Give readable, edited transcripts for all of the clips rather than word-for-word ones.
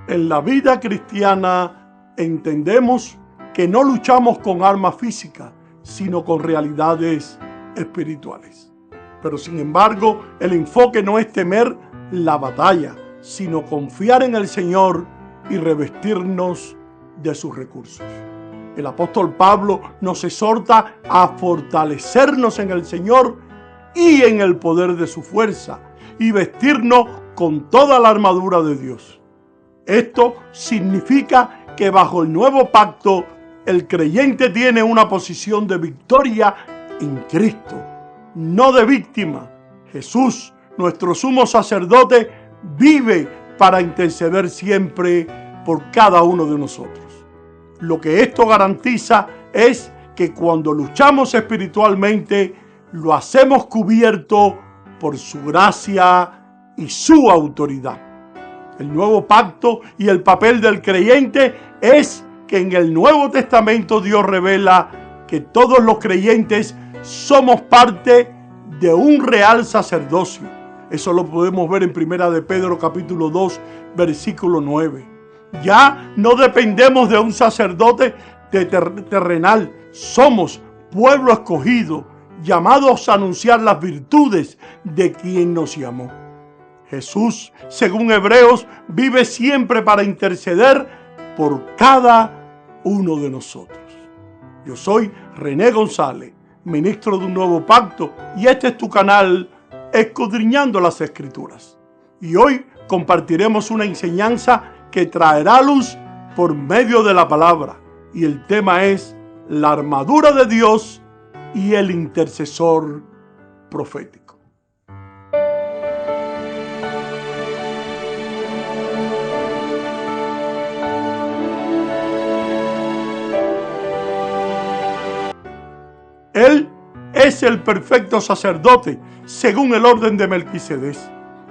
En la vida cristiana entendemos que no luchamos con armas físicas, sino con realidades espirituales. Pero sin embargo, el enfoque no es temer la batalla, sino confiar en el Señor y revestirnos de sus recursos. El apóstol Pablo nos exhorta a fortalecernos en el Señor y en el poder de su fuerza, y vestirnos con toda la armadura de Dios. Esto significa que bajo el nuevo pacto, el creyente tiene una posición de victoria en Cristo, no de víctima. Jesús, nuestro sumo sacerdote, vive para interceder siempre por cada uno de nosotros. Lo que esto garantiza es que cuando luchamos espiritualmente, lo hacemos cubierto por su gracia y su autoridad. El nuevo pacto y el papel del creyente es que en el Nuevo Testamento Dios revela que todos los creyentes somos parte de un real sacerdocio. Eso lo podemos ver en 1 de Pedro capítulo 2, versículo 9. Ya no dependemos de un sacerdote terrenal. Somos pueblo escogido, llamados a anunciar las virtudes de quien nos llamó. Jesús, según Hebreos, vive siempre para interceder por cada uno de nosotros. Yo soy René González, ministro de un nuevo pacto, y este es tu canal Escudriñando las Escrituras. Y hoy compartiremos una enseñanza que traerá luz por medio de la palabra. Y el tema es la armadura de Dios y el intercesor profético. Él es el perfecto sacerdote según el orden de Melquisedec.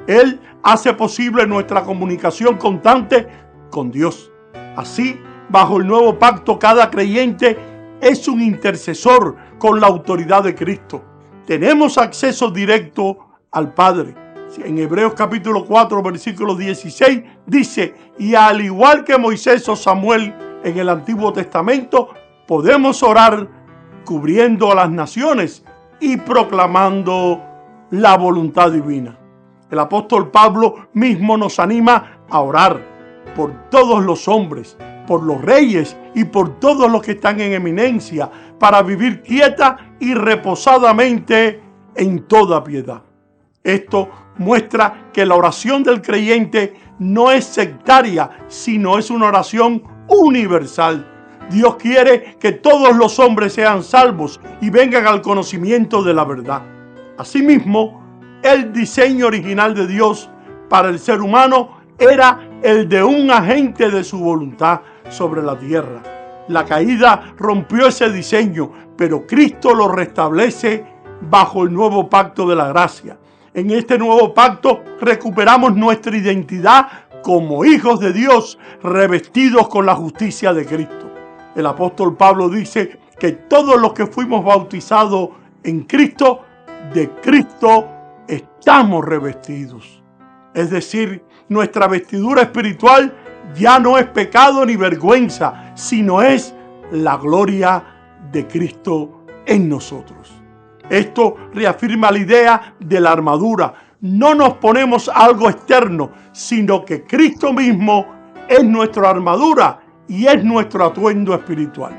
Él hace posible nuestra comunicación constante con Dios. Así, bajo el nuevo pacto, cada creyente es un intercesor con la autoridad de Cristo. Tenemos acceso directo al Padre. En Hebreos capítulo 4, versículo 16, dice: y al igual que Moisés o Samuel en el Antiguo Testamento, podemos orar cubriendo a las naciones y proclamando la voluntad divina. El apóstol Pablo mismo nos anima a orar por todos los hombres, por los reyes y por todos los que están en eminencia, para vivir quieta y reposadamente en toda piedad. Esto muestra que la oración del creyente no es sectaria, sino es una oración universal. Dios quiere que todos los hombres sean salvos y vengan al conocimiento de la verdad. Asimismo, el diseño original de Dios para el ser humano era el de un agente de su voluntad sobre la tierra. La caída rompió ese diseño, pero Cristo lo restablece bajo el nuevo pacto de la gracia. En este nuevo pacto recuperamos nuestra identidad como hijos de Dios, revestidos con la justicia de Cristo. El apóstol Pablo dice que todos los que fuimos bautizados en Cristo, de Cristo estamos revestidos. Es decir, nuestra vestidura espiritual ya no es pecado ni vergüenza, sino es la gloria de Cristo en nosotros. Esto reafirma la idea de la armadura. No nos ponemos algo externo, sino que Cristo mismo es nuestra armadura y es nuestro atuendo espiritual.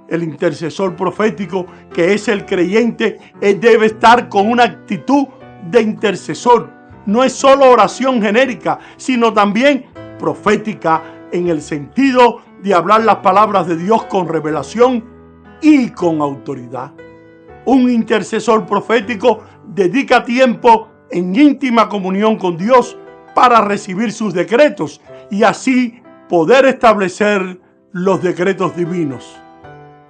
El intercesor profético, que es el creyente, debe estar con una actitud de intercesor. No es solo oración genérica, sino también profética, en el sentido de hablar las palabras de Dios con revelación y con autoridad. Un intercesor profético dedica tiempo en íntima comunión con Dios para recibir sus decretos y así poder establecer los decretos divinos.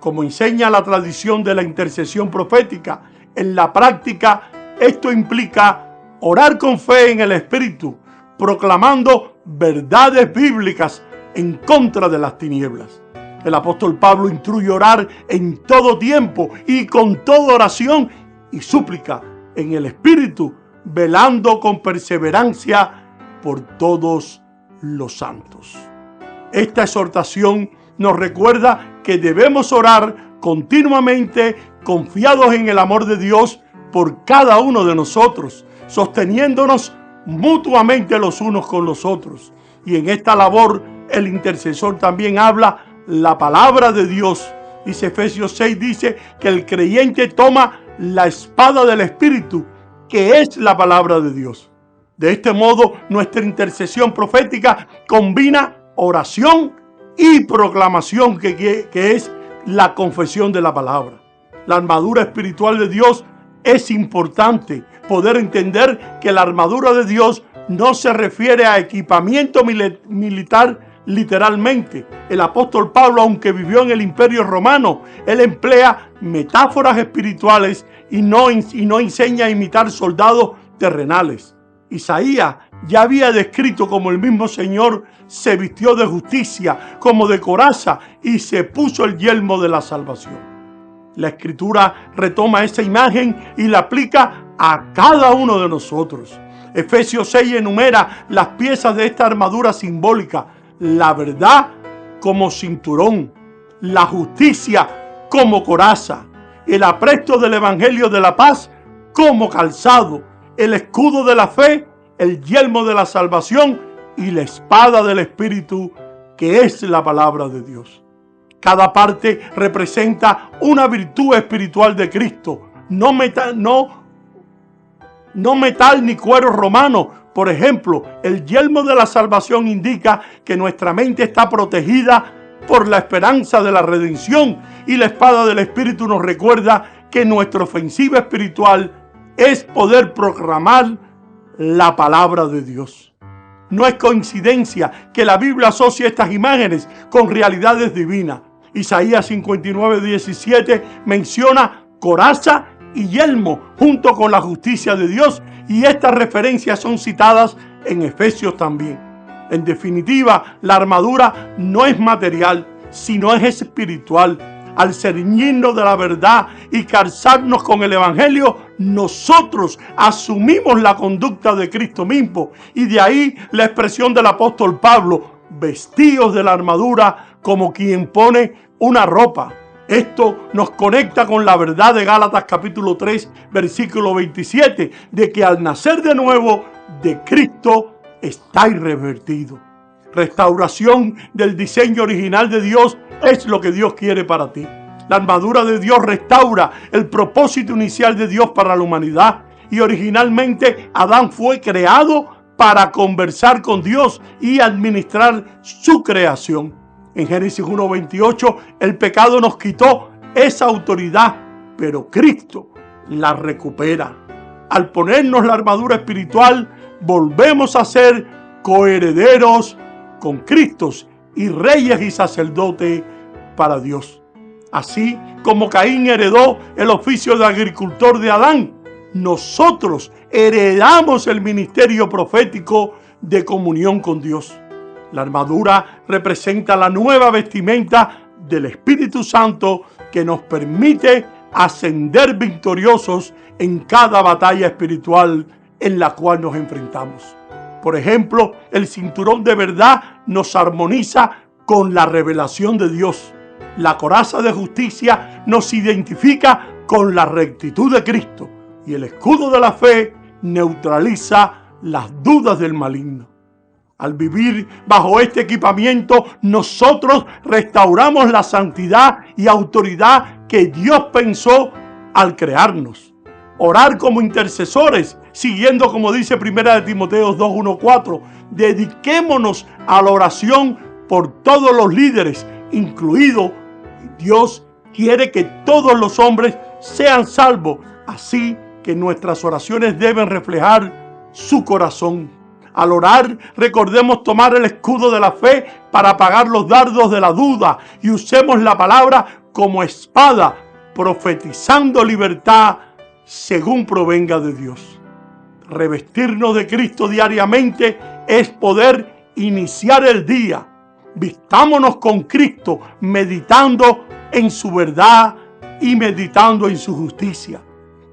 Como enseña la tradición de la intercesión profética, en la práctica esto implica orar con fe en el Espíritu, proclamando verdades bíblicas en contra de las tinieblas. El apóstol Pablo instruye a orar en todo tiempo y con toda oración y súplica en el Espíritu, velando con perseverancia por todos los santos. Esta exhortación nos recuerda que debemos orar continuamente confiados en el amor de Dios por cada uno de nosotros, sosteniéndonos mutuamente los unos con los otros. Y en esta labor el intercesor también habla la palabra de Dios. Dice Efesios 6, dice que el creyente toma la espada del Espíritu, que es la palabra de Dios. De este modo, nuestra intercesión profética combina oración y proclamación, que es la confesión de la palabra. La armadura espiritual de Dios es importante poder entender que la armadura de Dios no se refiere a equipamiento militar literalmente. El apóstol Pablo, aunque vivió en el Imperio Romano, él emplea metáforas espirituales y no enseña a imitar soldados terrenales. Isaías ya había descrito cómo el mismo Señor se vistió de justicia como de coraza y se puso el yelmo de la salvación. La Escritura retoma esa imagen y la aplica a cada uno de nosotros. Efesios 6 enumera las piezas de esta armadura simbólica: la verdad como cinturón, la justicia como coraza, el apresto del Evangelio de la paz como calzado, el escudo de la fe, el yelmo de la salvación y la espada del Espíritu, que es la palabra de Dios. Cada parte representa una virtud espiritual de Cristo, no metal ni cuero romano. Por ejemplo, el yelmo de la salvación indica que nuestra mente está protegida por la esperanza de la redención, y la espada del Espíritu nos recuerda que nuestra ofensiva espiritual es poder proclamar la palabra de Dios. No es coincidencia que la Biblia asocie estas imágenes con realidades divinas. Isaías 59:17 menciona coraza y yelmo junto con la justicia de Dios, y estas referencias son citadas en Efesios también. En definitiva, la armadura no es material, sino es espiritual. Al ceñirnos de la verdad y calzarnos con el Evangelio, nosotros asumimos la conducta de Cristo mismo, y de ahí la expresión del apóstol Pablo: vestidos de la armadura como quien pone una ropa. Esto nos conecta con la verdad de Gálatas capítulo 3, versículo 27, de que al nacer de nuevo de Cristo estáis revestidos. Restauración del diseño original de Dios es lo que Dios quiere para ti. La armadura de Dios restaura el propósito inicial de Dios para la humanidad, y originalmente Adán fue creado para conversar con Dios y administrar su creación. En Génesis 1:28, el pecado nos quitó esa autoridad, pero Cristo la recupera. Al ponernos la armadura espiritual, volvemos a ser coherederos con Cristo y reyes y sacerdotes para Dios. Así como Caín heredó el oficio de agricultor de Adán, nosotros heredamos el ministerio profético de comunión con Dios. La armadura representa la nueva vestimenta del Espíritu Santo que nos permite ascender victoriosos en cada batalla espiritual en la cual nos enfrentamos. Por ejemplo, el cinturón de verdad nos armoniza con la revelación de Dios. La coraza de justicia nos identifica con la rectitud de Cristo, y el escudo de la fe neutraliza las dudas del maligno. Al vivir bajo este equipamiento, nosotros restauramos la santidad y autoridad que Dios pensó al crearnos. Orar como intercesores, siguiendo como dice 1 Timoteo 2:1-4, dediquémonos a la oración por todos los líderes, incluido Dios quiere que todos los hombres sean salvos, así que nuestras oraciones deben reflejar su corazón. Al orar, recordemos tomar el escudo de la fe para apagar los dardos de la duda, y usemos la palabra como espada, profetizando libertad según provenga de Dios. Revestirnos de Cristo diariamente es poder iniciar el día. Vistámonos con Cristo, meditando en su verdad y meditando en su justicia.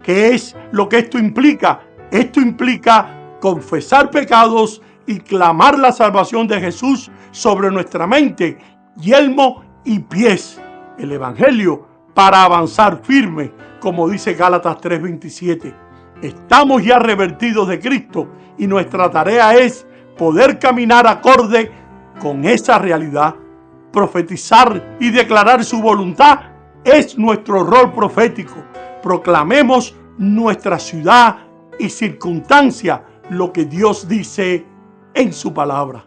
¿Qué es lo que esto implica? Esto implica confesar pecados y clamar la salvación de Jesús sobre nuestra mente, yelmo y pies. El Evangelio para avanzar firme, como dice Gálatas 3:27. Estamos ya revertidos de Cristo y nuestra tarea es poder caminar acorde con esa realidad. Profetizar y declarar su voluntad es nuestro rol profético. Proclamemos nuestra ciudad y circunstancia lo que Dios dice en su palabra.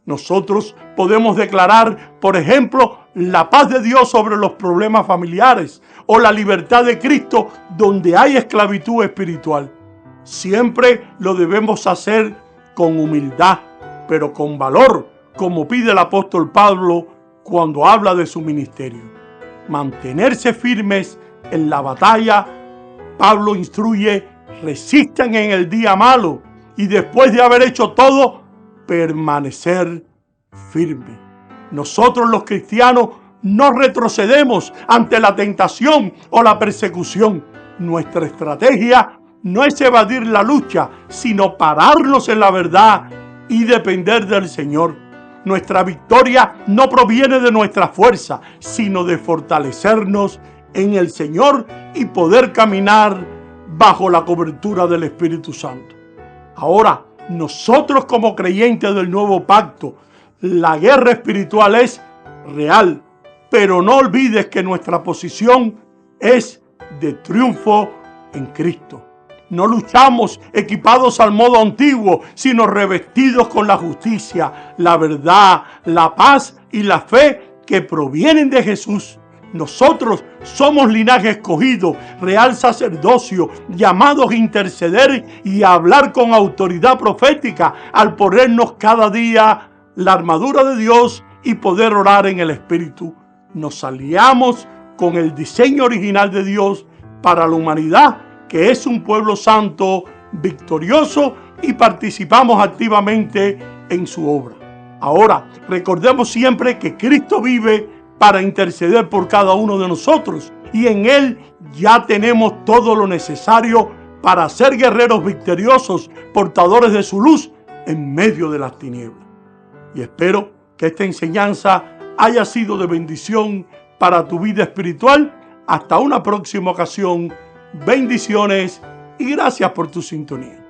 Nosotros podemos declarar, por ejemplo, la paz de Dios sobre los problemas familiares o la libertad de Cristo donde hay esclavitud espiritual. Siempre lo debemos hacer con humildad, pero con valor, como pide el apóstol Pablo cuando habla de su ministerio. Mantenerse firmes en la batalla. Pablo instruye: resistan en el día malo y después de haber hecho todo, permanecer firme. Nosotros los cristianos no retrocedemos ante la tentación o la persecución. Nuestra estrategia no es evadir la lucha, sino pararnos en la verdad y depender del Señor. Nuestra victoria no proviene de nuestra fuerza, sino de fortalecernos en el Señor y poder caminar bajo la cobertura del Espíritu Santo. Ahora, nosotros como creyentes del nuevo pacto, la guerra espiritual es real, pero no olvides que nuestra posición es de triunfo en Cristo. No luchamos equipados al modo antiguo, sino revestidos con la justicia, la verdad, la paz y la fe que provienen de Jesús. Nosotros somos linaje escogido, real sacerdocio, llamados a interceder y a hablar con autoridad profética al ponernos cada día la armadura de Dios y poder orar en el Espíritu. Nos aliamos con el diseño original de Dios para la humanidad, que es un pueblo santo, victorioso, y participamos activamente en su obra. Ahora, recordemos siempre que Cristo vive para interceder por cada uno de nosotros y en Él ya tenemos todo lo necesario para ser guerreros victoriosos, portadores de su luz en medio de las tinieblas. Y espero que esta enseñanza haya sido de bendición para tu vida espiritual. Hasta una próxima ocasión. Bendiciones y gracias por tu sintonía.